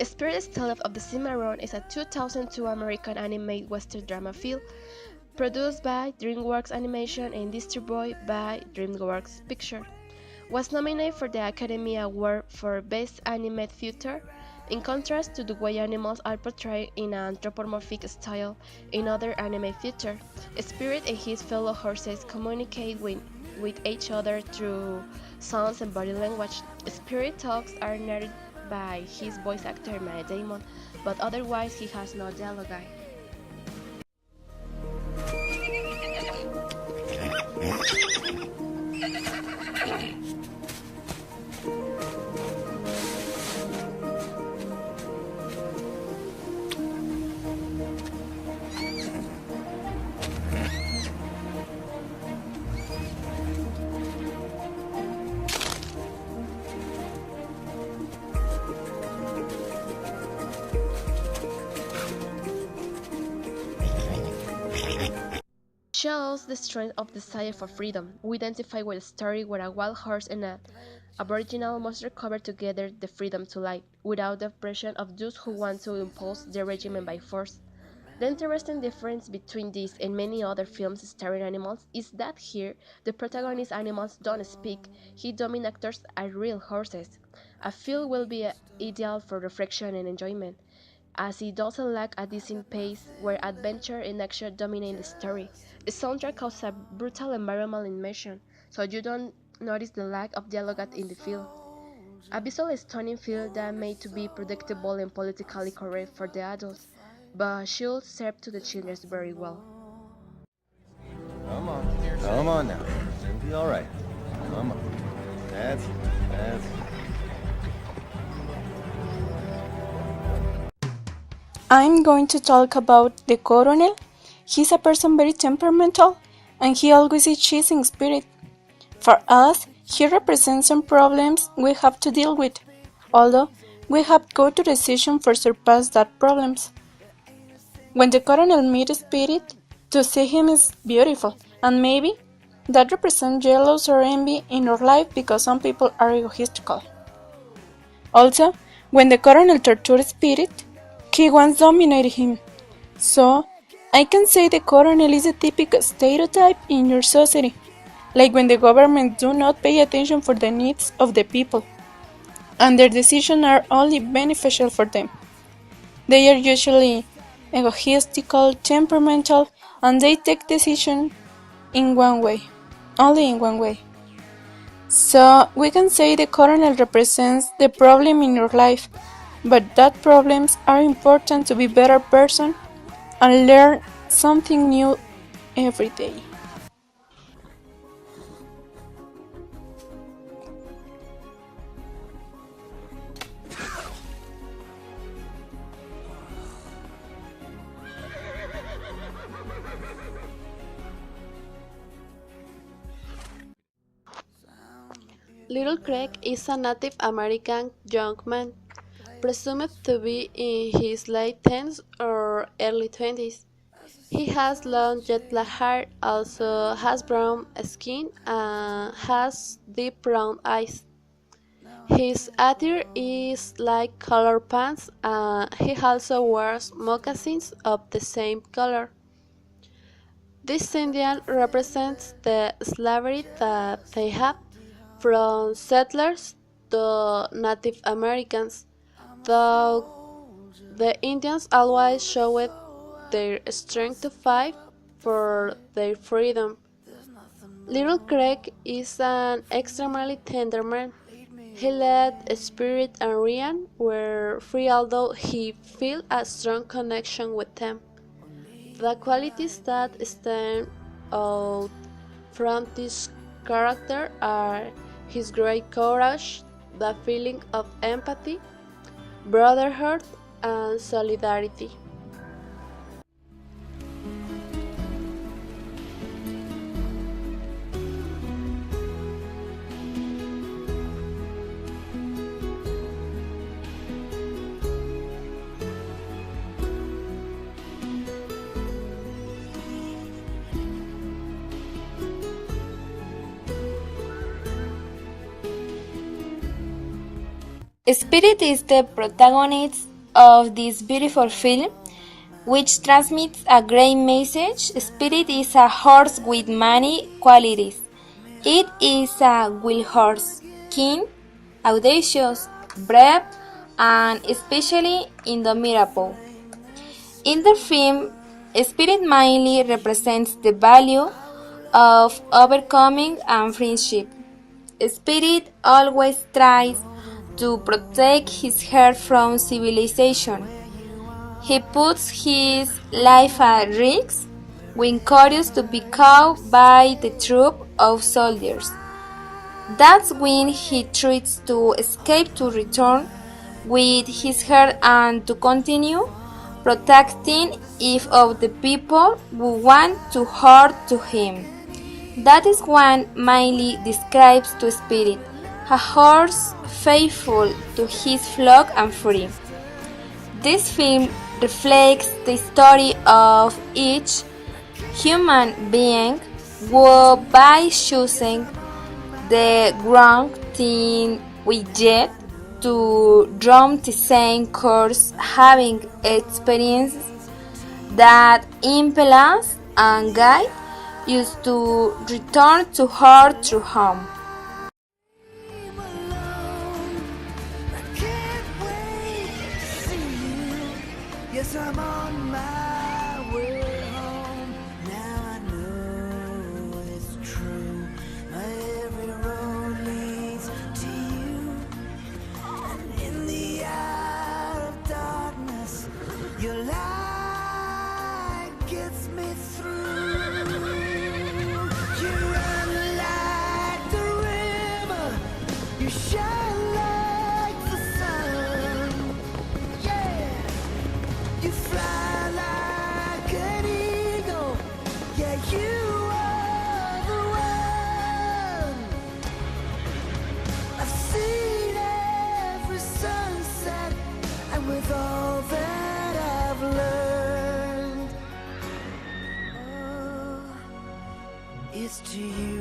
Spirit Tale of the Cimarron is a 2002 American animated Western drama film produced by DreamWorks Animation and distributed by DreamWorks Pictures. Was nominated for the Academy Award for Best Animated Feature. In contrast to the way animals are portrayed in an anthropomorphic style in other anime features, Spirit and his fellow horses communicate with each other through sounds and body language. Spirit talks are narrated by his voice actor Matt Damon, but otherwise he has no dialogue. Shows the strength of desire for freedom. We identify with a story where a wild horse and an aboriginal must recover together the freedom to live, without the oppression of those who want to impose their regime by force. The interesting difference between this and many other films starring animals is that here, the protagonist animals don't speak, his dummy actors are real horses. A film will be ideal for reflection and enjoyment, as it doesn't lack a decent pace where adventure and action dominate the story. The soundtrack has a brutal environmental immersion, so you don't notice the lack of dialogue in the film. A visually stunning film that made to be predictable and politically correct for the adults, but should serve to the children very well. Come on. Come on now. You'll be all right. Come on. That's. I'm going to talk about the Coronel. He's a person very temperamental, and he always is chasing spirit. For us, he represents some problems we have to deal with, although we have to go to decision for surpass that problems. When the Coronel meets Spirit, to see him is beautiful, and maybe that represents jealous or envy in our life because some people are egotistical. Also, when the Coronel tortures Spirit, he once dominated him. So, I can say the Coronel is a typical stereotype in your society, like when the government do not pay attention for the needs of the people, and their decisions are only beneficial for them. They are usually egotistical, temperamental, and they take decisions in one way, only in one way. So we can say the Coronel represents the problem in your life, but that problems are important to be better person and learn something new every day. Little Craig is a Native American young man, presumed to be in his late teens or early 20s. He has long jet black hair, also has brown skin, and has deep brown eyes. His attire is like color pants, and he also wears moccasins of the same color. This Indian represents the slavery that they have from settlers to Native Americans, though the Indians always showed their strength to fight for their freedom. Little Craig is an extremely tender man. He let Spirit and Ryan were free although he felt a strong connection with them. The qualities that stand out from this character are his great courage, the feeling of empathy, brotherhood, and solidarity. Spirit is the protagonist of this beautiful film, which transmits a great message. Spirit is a horse with many qualities. It is a wild horse, keen, audacious, brave, and especially indomitable. In the film, Spirit mainly represents the value of overcoming and friendship. Spirit always tries to protect his heart from civilization. He puts his life at risk when curious to be caught by the troop of soldiers. That's when he tries to escape to return with his heart and to continue protecting if of the people who want to hurt to him. That is what mainly describes to Spirit, a horse faithful to his flock and free. This film reflects the story of each human being who, by choosing the wrong thing we yet to drum the same course, having experiences that impel us and guide us to return to her true home. Yes, I'm on my way home. Now I know it's true. Every road leads to you. And in the hour of darkness, your light gets me through. You run like the river. You shine like the sun. Yeah. You fly like an eagle, yeah, you are the one. I've seen every sunset, and with all that I've learned, oh, it's to you